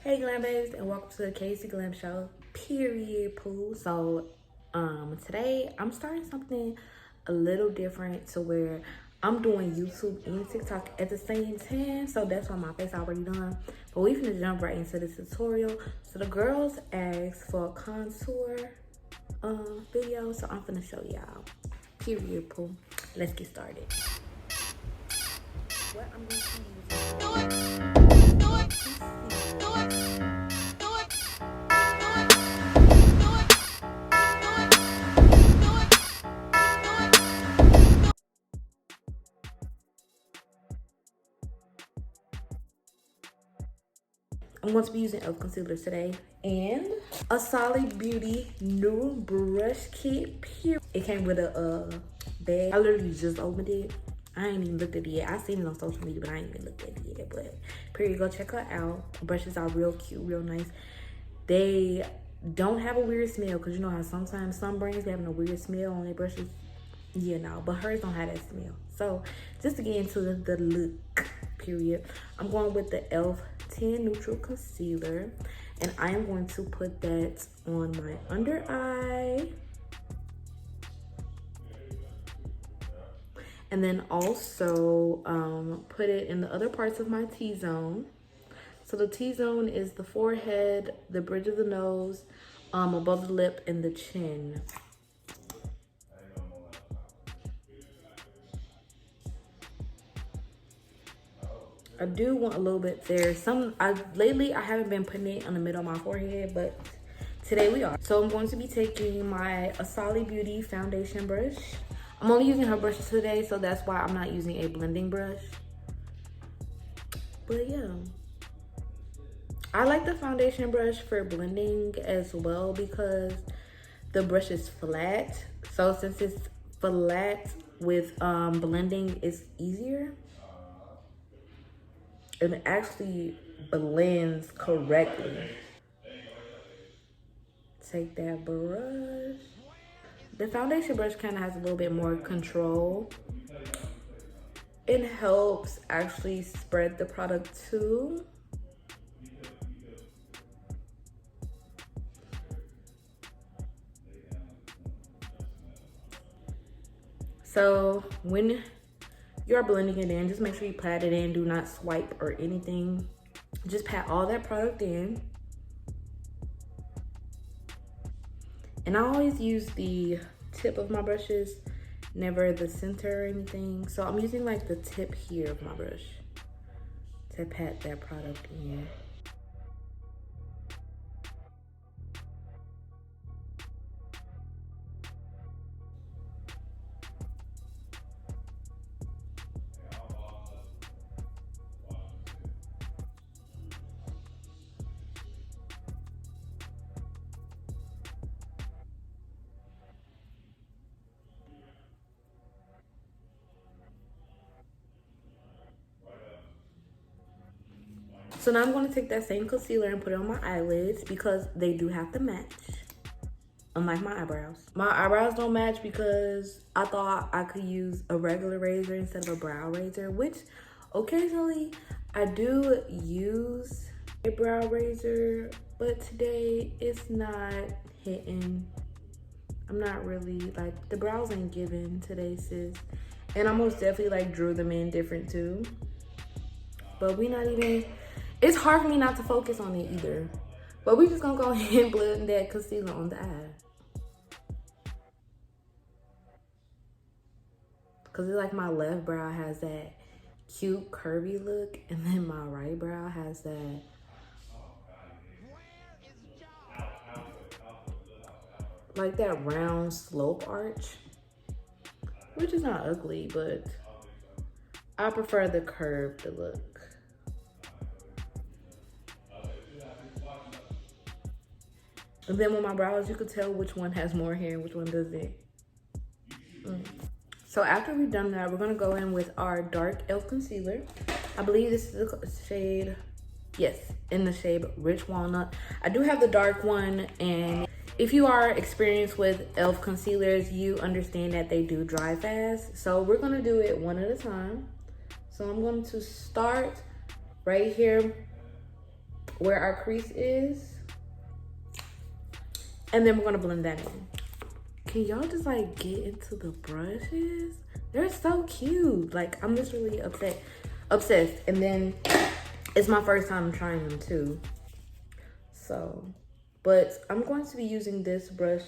Hey glam babes, and welcome to the Casey Glam Show, period poo. So today I'm starting something a little different to where I'm doing YouTube and TikTok at the same time. So that's why my face already done. But we finna jump right into the tutorial. So the girls asked for a contour video, so I'm finna show y'all. Period poo. Let's get started. What I'm going to use I'm going to be using e.l.f. concealer today and a Solid Beauty new brush kit. It came with a bag. I literally just opened it. I ain't even looked at it yet. I seen it on social media, but I ain't even looked at it yet. But period, go check her out. Brushes are real cute, real nice. They don't have a weird smell, because you know how sometimes some brands be having a weird smell on their brushes. Yeah, no, but hers don't have that smell. So just to get into the look, period, I'm going with the e.l.f. 10 Neutral Concealer, and I am going to put that on my under eye, and then also put it in the other parts of my T-zone. So the T-zone is the forehead, the bridge of the nose, above the lip, and the chin. I do want a little bit there. Lately I haven't been putting it on the middle of my forehead, but today we are. So I'm going to be taking my Solid Beauty foundation brush. I'm only using her brush today, so that's why I'm not using a blending brush. But yeah, I like the foundation brush for blending as well because the brush is flat. So since it's flat with blending, it's easier. And it actually blends correctly. Take that brush. The foundation brush kind of has a little bit more control. It helps actually spread the product too. So when you're blending it in, just make sure you pat it in. Do not swipe or anything. Just pat all that product in. And I always use the tip of my brushes, never the center or anything. So I'm using like the tip here of my brush to pat that product in. So now I'm going to take that same concealer and put it on my eyelids because they do have to match, unlike my eyebrows. My eyebrows don't match because I thought I could use a regular razor instead of a brow razor, which occasionally I do use a brow razor, but today it's not hitting. I'm not really, like, the brows ain't giving today, sis. And I most definitely like drew them in different too. But we not even, it's hard for me not to focus on it either. But we just gonna go ahead and blend that concealer on the eye. Cause it's like my left brow has that cute curvy look, and then my right brow has that like that round slope arch, which is not ugly, but I prefer the curved look. And then with my brows, you could tell which one has more hair and which one doesn't. So after we've done that, we're gonna go in with our dark e.l.f. concealer. I believe this is the shade, yes, in the shade Rich Walnut. I do have the dark one, and if you are experienced with e.l.f. concealers, you understand that they do dry fast. So we're gonna do it one at a time. So I'm going to start right here where our crease is. And then we're gonna blend that in. Can y'all just like get into the brushes? They're so cute. Like, I'm just really obsessed. And then it's my first time trying them too. So, but I'm going to be using this brush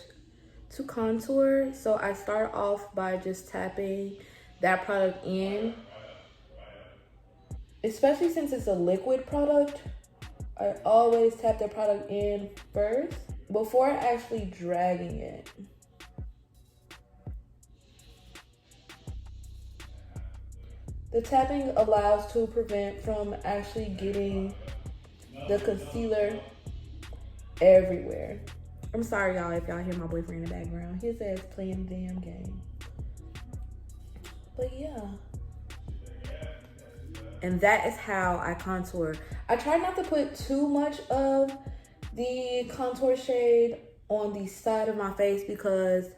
to contour. So I start off by just tapping that product in. Especially since it's a liquid product, I always tap the product in first before actually dragging it. The tapping allows to prevent from actually getting the concealer everywhere. I'm sorry, y'all, if y'all hear my boyfriend in the background. His ass playing the damn game. But yeah. And that is how I contour. I try not to put too much of the contour shade on the side of my face, because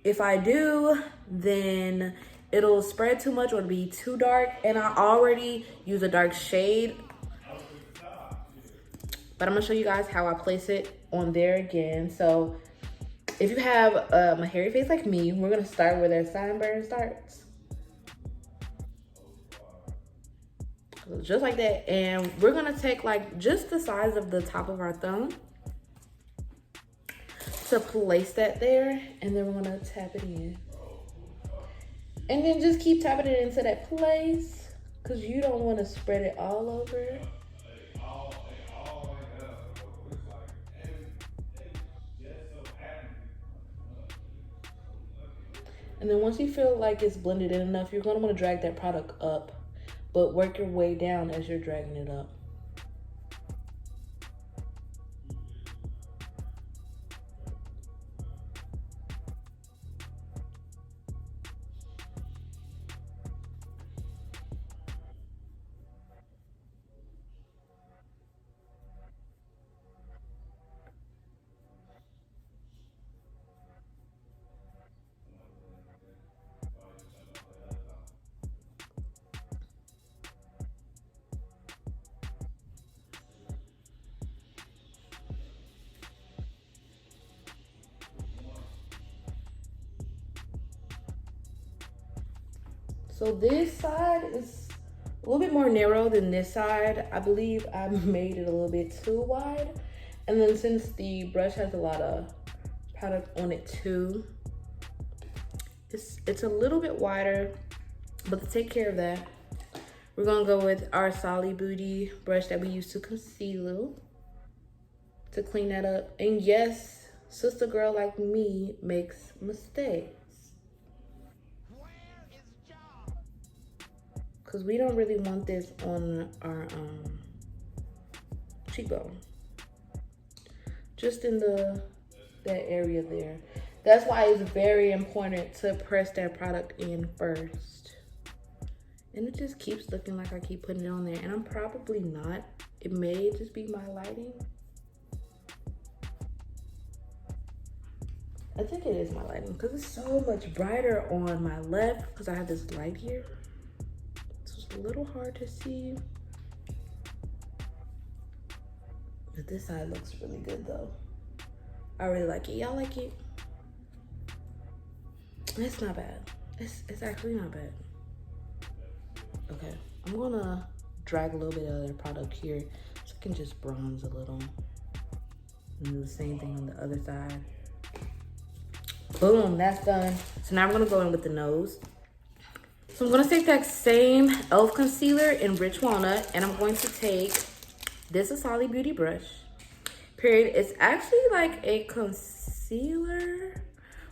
if I do, then it'll spread too much or it'll be too dark. And I already use a dark shade. But I'm gonna show you guys how I place it on there again. So if you have a hairy face like me, we're gonna start where their sunburn starts. Just like that. And we're gonna take like just the size of the top of our thumb to place that there, and then we're gonna tap it in. And then just keep tapping it into that place, because you don't want to spread it all over. And then once you feel like it's blended in enough, you're gonna want to drag that product up, but work your way down as you're dragging it up. So this side is a little bit more narrow than this side. I believe I made it a little bit too wide. And then since the brush has a lot of product on it too, it's a little bit wider. But to take care of that, we're gonna go with our Solid Booty brush that we use to conceal, to clean that up. And yes, sister girl like me makes mistakes, because we don't really want this on our cheekbone, just in that area there. That's why it's very important to press that product in first. And it just keeps looking like I keep putting it on there, and I'm probably not. It may just be my lighting. I think it is my lighting, because it's so much brighter on my left, because I have this light here. A little hard to see, but this side looks really good though. I really like it. Y'all like it? It's not bad. It's actually not bad. Okay, I'm gonna drag a little bit of the product here so I can just bronze a little, and do the same thing on the other side. Boom, that's done. So now I'm gonna go in with the nose. So I'm gonna take that same e.l.f. concealer in Rich Walnut, and I'm going to take this Solid Beauty brush. Period. It's actually like a concealer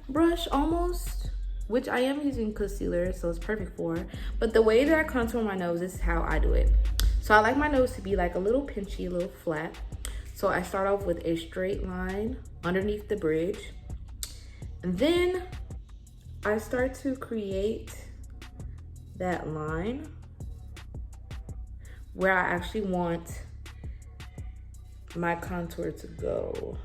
brush almost, which I am using concealer, so it's perfect for. But the way that I contour my nose is how I do it. So I like my nose to be like a little pinchy, a little flat. So I start off with a straight line underneath the bridge, and then I start to create that line where I actually want my contour to go.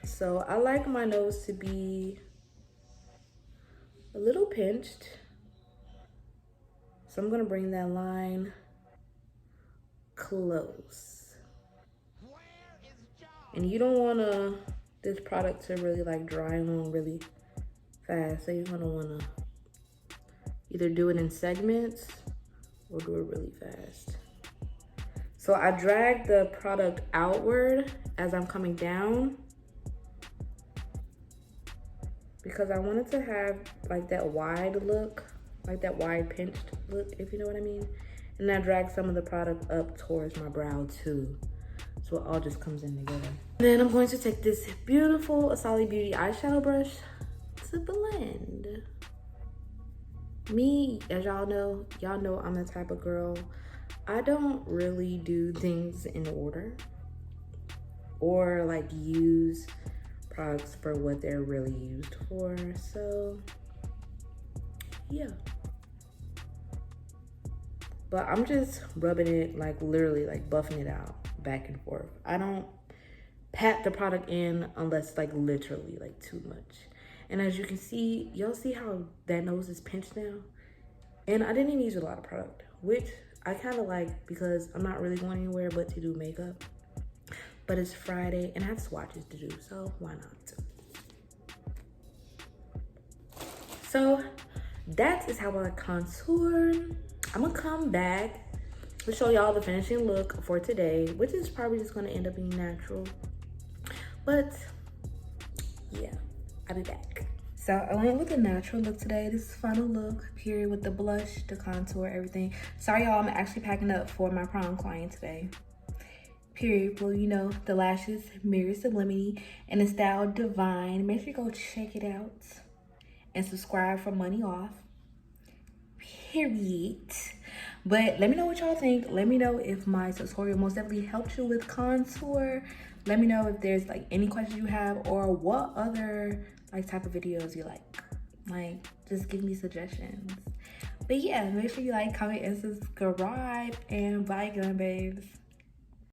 So I like my nose to be a little pinched. So So I'm gonna bring that line close. And you don't wanna this product to really like dry on really fast. So you're gonna wanna either do it in segments or do it really fast. So I drag the product outward as I'm coming down because I wanted to have like that wide look, like that wide pinched look, if you know what I mean. And I drag some of the product up towards my brow too. So it all just comes in together. And then I'm going to take this beautiful Asali Beauty eyeshadow brush to blend. Me, as y'all know I'm the type of girl, I don't really do things in order or like use products for what they're really used for. So yeah. But I'm just rubbing it, like literally like buffing it out back and forth. I don't pat the product in unless like literally like too much. And as you can see, y'all see how that nose is pinched now? And I didn't even use a lot of product, which I kind of like because I'm not really going anywhere but to do makeup. But it's Friday and I have swatches to do, so why not? So that is how I contour. I'm gonna come back to show y'all the finishing look for today, which is probably just gonna end up being natural. But yeah, I'll be back. So I went with a natural look today. This is final look, period, with the blush, the contour, everything. Sorry y'all, I'm actually packing up for my prom client today. Period. Well, you know, the lashes, Mirror Sublimity, and the style Divine. Make sure you go check it out and subscribe for money off. Period. But let me know what y'all think. Let me know if my tutorial most definitely helped you with contour. Let me know if there's like any questions you have or what other like type of videos you like. Like, just give me suggestions. But yeah, make sure you like, comment, and subscribe. And bye, glam babes.